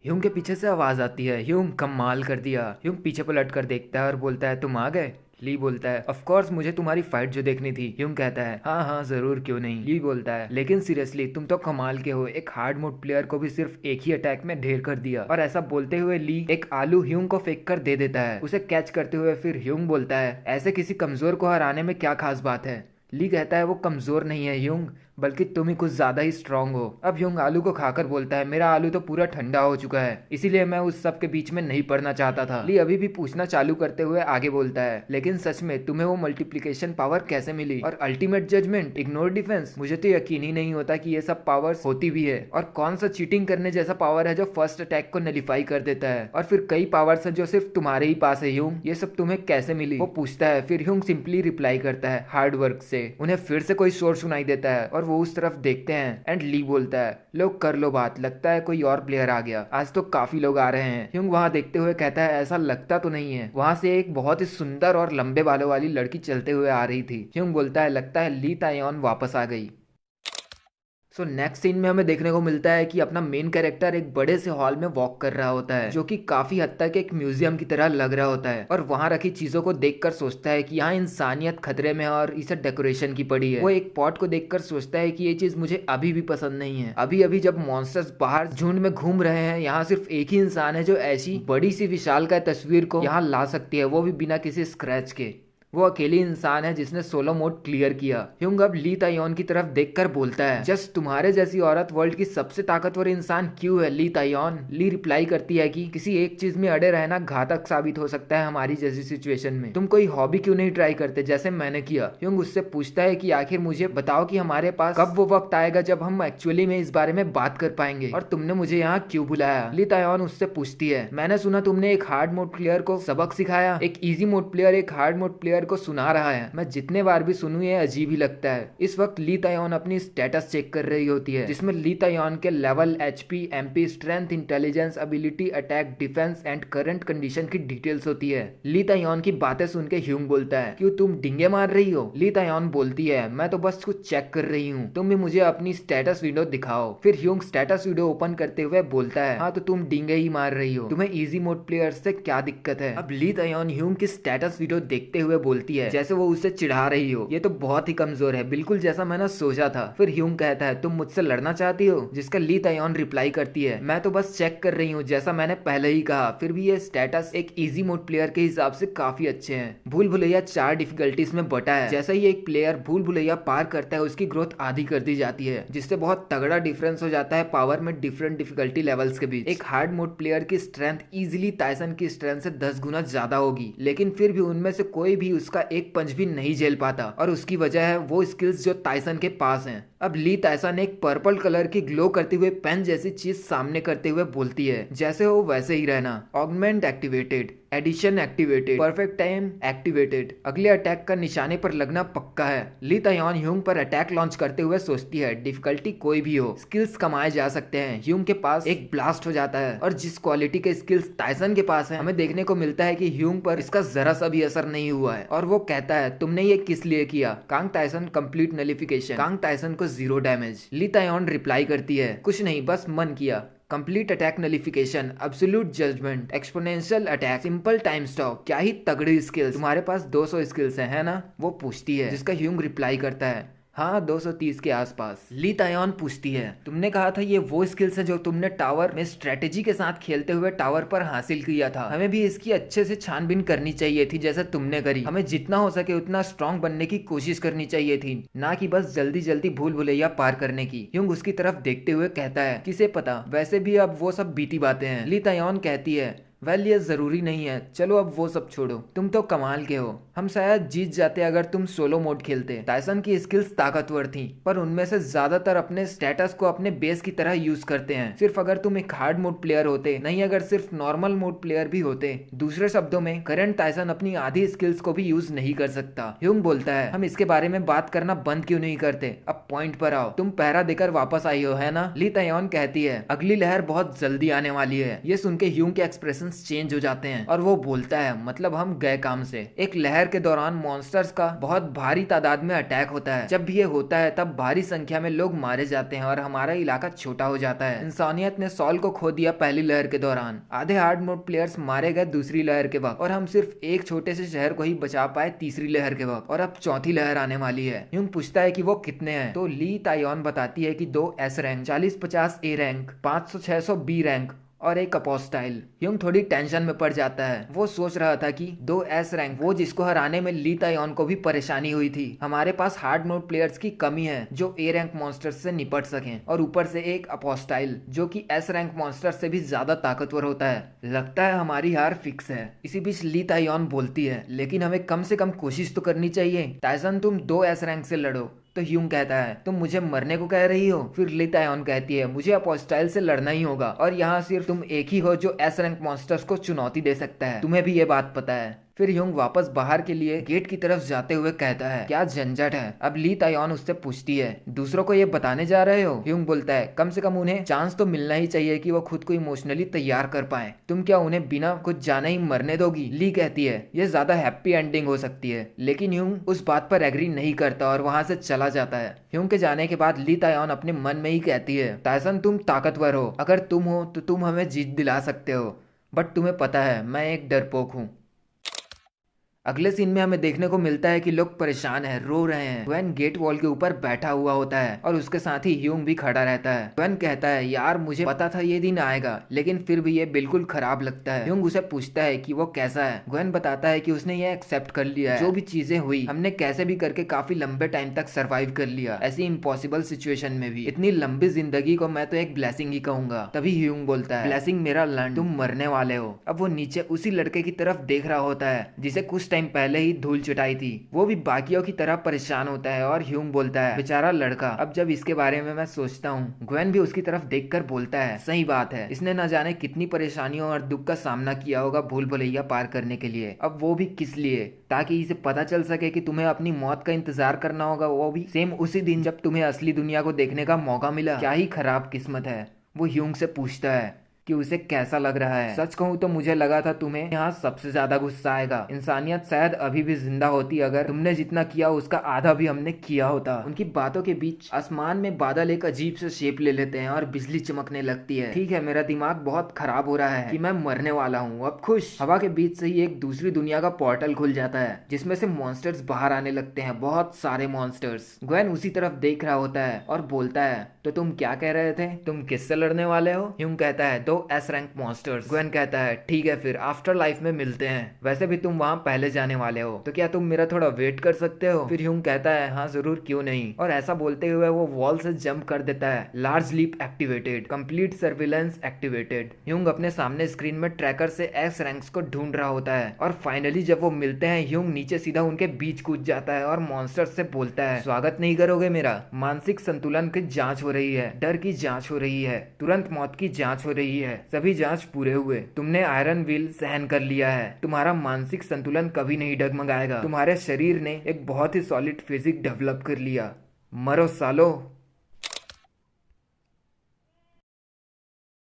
ह्यूंग के पीछे से आवाज आती है, ह्यूंग कमाल कर दिया। ह्यूंग पीछे पलट कर देखता है और बोलता है, तुम आ गए। ली बोलता है, ऑफ कोर्स मुझे तुम्हारी फाइट जो देखनी थी। ह्यूंग कहता है, हाँ हाँ जरूर क्यों नहीं। ली बोलता है, लेकिन सीरियसली तुम तो कमाल के हो, एक हार्ड मोड प्लेयर को भी सिर्फ एक ही अटैक में ढेर कर दिया। और ऐसा बोलते हुए ली एक आलू ह्यूंग को फेंक कर दे देता है। उसे कैच करते हुए फिर ह्यूंग बोलता है, ऐसे किसी कमजोर को हराने में क्या खास बात है। ली कहता है, वो कमजोर नहीं है ह्यूंग, बल्कि तुम ही कुछ ज्यादा ही स्ट्रांग हो। अब ह्यूंग आलू को खाकर बोलता है, मेरा आलू तो पूरा ठंडा हो चुका है, इसीलिए मैं उस सब के बीच में नहीं पड़ना चाहता था। ली अभी भी पूछना चालू करते हुए आगे बोलता है, लेकिन सच में तुम्हें वो मल्टीप्लिकेशन पावर कैसे मिली, और अल्टीमेट जजमेंट, इग्नोर डिफेंस, मुझे तो यकीन ही नहीं होता कि ये सब पावर्स होती भी है। और कौन सा चीटिंग करने जैसा पावर है जो फर्स्ट अटैक को नलिफाई कर देता है, और फिर कई पावर्स है जो सिर्फ तुम्हारे ही पास है ह्यूंग, ये सब तुम्हें कैसे मिली, वो पूछता है। फिर ह्यूंग सिंपली रिप्लाई करता है, हार्ड वर्क से। उन्हें फिर से कोई शोर सुनाई देता है और वो उस तरफ देखते हैं एंड ली बोलता है, लोग कर लो बात, लगता है कोई और प्लेयर आ गया, आज तो काफी लोग आ रहे हैं। ह्यूंग वहां देखते हुए कहता है, ऐसा लगता तो नहीं है। वहां से एक बहुत ही सुंदर और लंबे बालों वाली लड़की चलते हुए आ रही थी। ह्यूंग बोलता है, लगता है ली तायोन वापस आ गई। सो नेक्स्ट सीन में हमें देखने को मिलता है कि अपना मेन कैरेक्टर एक बड़े से हॉल में वॉक कर रहा होता है, जो कि काफी हद तक एक म्यूजियम की तरह लग रहा होता है। और वहां रखी चीजों को देखकर सोचता है कि यहाँ इंसानियत खतरे में है और इसे डेकोरेशन की पड़ी है। वो एक पॉट को देखकर सोचता है कि ये चीज मुझे अभी भी पसंद नहीं है। अभी अभी जब मॉन्स्टर्स बाहर झुंड में घूम रहे हैं, यहाँ सिर्फ एक ही इंसान है जो ऐसी बड़ी सी विशाल का तस्वीर को यहाँ ला सकती है, वो भी बिना किसी स्क्रैच के। वो अकेली इंसान है जिसने सोलो मोड क्लियर किया। ह्यूंग अब ली तायोन की तरफ देखकर बोलता है, जस्ट तुम्हारे जैसी औरत वर्ल्ड की सबसे ताकतवर इंसान क्यों है ली तायोन। ली रिप्लाई करती है कि किसी एक चीज में अड़े रहना घातक साबित हो सकता है हमारी जैसी सिचुएशन में। तुम कोई हॉबी क्यों नहीं ट्राई करते जैसे मैंने किया। ह्यूंग उससे पूछता है कि आखिर मुझे बताओ कि हमारे पास कब वो वक्त आएगा जब हम एक्चुअली में इस बारे में बात कर पाएंगे, और तुमने मुझे यहाँ क्यों बुलाया। ली तायोन उससे पूछती है, मैंने सुना तुमने एक हार्ड मोड प्लेयर को सबक सिखाया। एक इजी मोड प्लेयर एक हार्ड मोड प्लेयर को सुना रहा है, मैं जितने बार भी सुनूं ये अजीब ही लगता है। इस वक्त ली तायोन अपनी स्टेटस चेक कर रही होती है, जिसमें ली तायोन के level, HP, MP, strength, intelligence, ability, attack, defence and current condition की डिटेल्स होती है। ली तायोन की बातें सुन के ह्यूंग बोलता है, क्यों तुम डिंगे मार रही हो। ली तायोन बोलती है, मैं तो बस कुछ चेक कर रही हूँ, तुम भी मुझे अपनी स्टेटस वीडियो दिखाओ। फिर ह्यूंग स्टेटस वीडियो ओपन करते हुए बोलता है, हाँ तो तुम डिंगे ही मार रही हो, तुम्हें इजी मोड प्लेयर से क्या दिक्कत है। अब ली तायोन ह्यूंग की स्टेटस वीडियो देखते हुए बोलती है, जैसे वो उसे चिढ़ा रही हो, ये तो बहुत ही कमजोर है, बिल्कुल जैसा मैंने सोचा था। फिर ह्यूंग कहता है, तुम मुझसे लड़ना चाहती हो, जिसका ली तायोन रिप्लाई करती है, मैं तो बस चेक कर रही हूँ जैसा मैंने पहले ही कहा, फिर भी ये स्टेटस एक इजी मोड प्लेयर के हिसाब से काफी अच्छे हैं। भूल भुलैया 4 डिफिकल्टीज में बटा है, जैसे ही एक प्लेयर भूल भुलैया पार करता है उसकी ग्रोथ आधी कर दी जाती है, जिससे बहुत तगड़ा डिफरेंस हो जाता है पावर में डिफरेंट डिफिकल्टी लेवल्स के बीच। एक हार्ड मोड प्लेयर की स्ट्रेंथ इजिली ताइसन की स्ट्रेंथ से 10 गुना ज्यादा होगी, लेकिन फिर भी उनमें से कोई भी उसका एक पंच भी नहीं झेल पाता, और उसकी वजह है वो स्किल्स जो ताइसन के पास हैं। अब ली ताइसन एक पर्पल कलर की ग्लो करते हुए पेन जैसी चीज सामने करते हुए बोलती है, जैसे हो वैसे ही रहना। Augment activated, addition activated, perfect time activated, अगले अटैक का निशाने पर लगना पक्का है। ली तायोन ह्यूंग पर अटैक लॉन्च करते हुए सोचती है, डिफिकल्टी कोई भी हो, स्किल्स कमाए जा सकते हैं। ह्यूंग के पास एक ब्लास्ट हो जाता है, और जिस क्वालिटी के स्किल्स ताइसन के पास है, हमें देखने को मिलता है कि ह्यूंग पर इसका जरा सा भी असर नहीं हुआ है, और वो कहता है, तुमने ये किस लिए किया। Kong Taison complete नलिफिकेशन, Kong Taison को 0 डैमेज। ली तायोन रिप्लाई करती है, कुछ नहीं बस मन किया। Complete attack nullification, absolute judgement, exponential attack, simple time stop, क्या ही तगड़ी स्किल्स, तुम्हारे पास 200 स्किल्स हैं है ना। वो पूछती है, जिसका ह्यूंग रिप्लाई करता है, हाँ 230 के आसपास। ली तायोन पूछती है, तुमने कहा था ये वो स्किल्स है जो तुमने टावर में स्ट्रेटेजी के साथ खेलते हुए टावर पर हासिल किया था, हमें भी इसकी अच्छे से छानबीन करनी चाहिए थी जैसे तुमने करी, हमें जितना हो सके उतना स्ट्रांग बनने की कोशिश करनी चाहिए थी, ना कि बस जल्दी जल्दी भूल भुलैया पार करने की। ह्यूंग उसकी तरफ देखते हुए कहता है, किसे पता, वैसे भी अब वो सब बीती बातें हैं। ली तायोन कहती है, वेल ये जरूरी नहीं है, चलो अब वो सब छोड़ो, तुम तो कमाल के हो, हम शायद जीत जाते अगर तुम सोलो मोड खेलते। टाइसन की स्किल्स ताकतवर थी, पर उनमें से ज्यादातर अपने स्टेटस को अपने बेस की तरह यूज करते हैं। सिर्फ अगर तुम एक हार्ड मोड प्लेयर होते, नहीं अगर सिर्फ नॉर्मल मोड प्लेयर भी होते। दूसरे शब्दों में करंट टाइसन अपनी आधी स्किल्स को भी यूज नहीं कर सकता। ह्यूंग बोलता है, हम इसके बारे में बात करना बंद क्यों नहीं करते, अब पॉइंट पर आओ, तुम पहरा देकर वापस आई हो है ना। ली तायोन कहती है, अगली लहर बहुत जल्दी आने वाली है। ये सुन के ह्यूंग के एक्सप्रेशन चेंज हो जाते हैं, और वो बोलता है, मतलब हम गए काम से। एक लहर के दौरान मॉन्स्टर्स का बहुत भारी तादाद में अटैक होता है। जब भी ये होता है तब भारी संख्या में लोग मारे जाते हैं और हमारा इलाका छोटा हो जाता है। इंसानियत ने सॉल को खो दिया पहली लहर के दौरान, आधे हार्ड मोड प्लेयर्स मारे गए दूसरी लहर के वक्त, और हम सिर्फ एक छोटे से शहर को ही बचा पाए तीसरी लहर के वक्त, और अब चौथी लहर आने वाली है। यूं पूछता है कि वो कितने हैं, तो ली तायोन बताती है कि 2 S rank, 40-50 A rank, 500-600 B rank और एक अपोस्टाइल। यूंग थोड़ी टेंशन में पड़ जाता है। वो सोच रहा था कि 2 एस रैंक, वो जिसको हराने में ली तायोन को भी परेशानी हुई थी। हमारे पास हार्ड मोड प्लेयर्स की कमी है जो ए रैंक मॉन्स्टर्स से निपट सकें, और ऊपर से एक अपोस्टाइल जो कि एस रैंक मॉन्स्टर से भी ज्यादा ताकतवर होता है। लगता है हमारी हार फिक्स है। इसी बीच ली तायोन बोलती है, लेकिन हमें कम से कम कोशिश तो करनी चाहिए। टाइसन, तुम 2 एस रैंक से लड़ो। तो ह्यूंग कहता है, तुम मुझे मरने को कह रही हो? फिर ली तायोन कहती है, मुझे अपोस्टाइल से लड़ना ही होगा, और यहाँ सिर्फ तुम एक ही हो जो एस रैंक मॉन्स्टर्स को चुनौती दे सकता है। तुम्हें भी ये बात पता है। फिर ह्यूंग वापस बाहर के लिए गेट की तरफ जाते हुए कहता है, क्या झंझट है। अब ली तायोन उससे पूछती है, दूसरों को ये बताने जा रहे हो? ह्यूंग बोलता है, कम से कम उन्हें चांस तो मिलना ही चाहिए कि वो खुद को इमोशनली तैयार कर पाए। तुम क्या उन्हें बिना कुछ जाने ही मरने दोगी? ली कहती है, ये ज्यादा हैप्पी एंडिंग हो सकती है। लेकिन ह्यूंग उस बात पर एग्री नहीं करता और वहां से चला जाता है। ह्यूंग के जाने के बाद ली तायोन अपने मन में ही कहती है, टाइसन, तुम ताकतवर हो, अगर तुम हो तो तुम हमें जीत दिला सकते हो, बट तुम्हें पता है मैं एक डरपोक हूँ। अगले सीन में हमें देखने को मिलता है कि लोग परेशान हैं, रो रहे हैं। ग्वेन गेट वॉल के ऊपर बैठा हुआ होता है और उसके साथ ही ह्यूंग भी खड़ा रहता है। ग्वेन कहता है, यार मुझे पता था ये दिन आएगा, लेकिन फिर भी ये बिल्कुल खराब लगता है। ह्यूंग उसे पूछता है कि वो कैसा है। ग्वेन बताता है कि उसने ये एक्सेप्ट कर लिया है, जो भी चीजें हुई हमने कैसे भी करके काफी लंबे टाइम तक सर्वाइव कर लिया, ऐसी इम्पॉसिबल सिचुएशन में भी। इतनी लंबी जिंदगी को मैं तो एक ब्लेसिंग ही कहूंगा। तभी ह्यूंग बोलता है, ब्लेसिंग मेरा लर्न, तुम मरने वाले हो। अब वो नीचे उसी लड़के की तरफ देख रहा होता है जिसे कुछ टाइम पहले ही धूल चटाई थी। वो भी बाकियों की तरह परेशान होता है और ह्यूंग बोलता है, बेचारा लड़का। अब जब इसके बारे में मैं सोचता हूँ। ग्वेन भी उसकी तरफ देखकर बोलता है, सही बात है, इसने न जाने कितनी परेशानियों और दुख का सामना किया होगा भूल भुलैया पार करने के लिए। अब वो भी किस लिए? ताकि इसे पता चल सके कि तुम्हें अपनी मौत का इंतजार करना होगा, वो भी सेम उसी दिन जब तुम्हें असली दुनिया को देखने का मौका मिला। क्या ही खराब किस्मत है। वो ह्यूंग से पूछता है कि उसे कैसा लग रहा है। सच कहूँ तो मुझे लगा था तुम्हें यहाँ सबसे ज्यादा गुस्सा आएगा। इंसानियत शायद अभी भी जिंदा होती अगर तुमने जितना किया उसका आधा भी हमने किया होता। उनकी बातों के बीच आसमान में बादल एक अजीब से शेप ले लेते हैं और बिजली चमकने लगती है। ठीक है, मेरा दिमाग बहुत खराब हो रहा है कि मैं मरने वाला हूँ। अब खुश। हवा के बीच से ही एक दूसरी दुनिया का पोर्टल खुल जाता है जिसमें से मॉन्स्टर्स बाहर आने लगते हैं, बहुत सारे मॉन्स्टर्स। ग्वेन उसी तरफ देख रहा होता है और बोलता है, तो तुम क्या कह रहे थे? तुम किससे लड़ने वाले हो? ह्यूंग कहता है, 2 एस रैंक मॉन्स्टर्स। ग्वेन कहता है, ठीक है, फिर आफ्टर लाइफ में मिलते हैं। वैसे भी तुम वहां पहले जाने वाले हो, तो क्या तुम मेरा थोड़ा वेट कर सकते हो? फिर ह्यूंग कहता है, हाँ जरूर, क्यों नहीं। और ऐसा बोलते हुए वो वॉल से जंप कर देता है। Large leap activated, complete surveillance activated. ह्यूंग अपने सामने स्क्रीन में ट्रैकर से एस रैंक्स को ढूंढ रहा होता है और फाइनली जब वो मिलते हैं, ह्यूंग नीचे सीधा उनके बीच कूद जाता है और मॉन्स्टर से बोलता है, स्वागत नहीं करोगे मेरा? मानसिक संतुलन की जांच हो रही है, डर की जांच हो रही है, तुरंत मौत की जांच हो रही है, सभी जांच पूरे हुए। तुमने आयरन व्हील सहन कर लिया है, तुम्हारा मानसिक संतुलन कभी नहीं डगमगाएगा। तुम्हारे शरीर ने एक बहुत ही सॉलिड फिजिक डेवलप कर लिया। मरो सालो।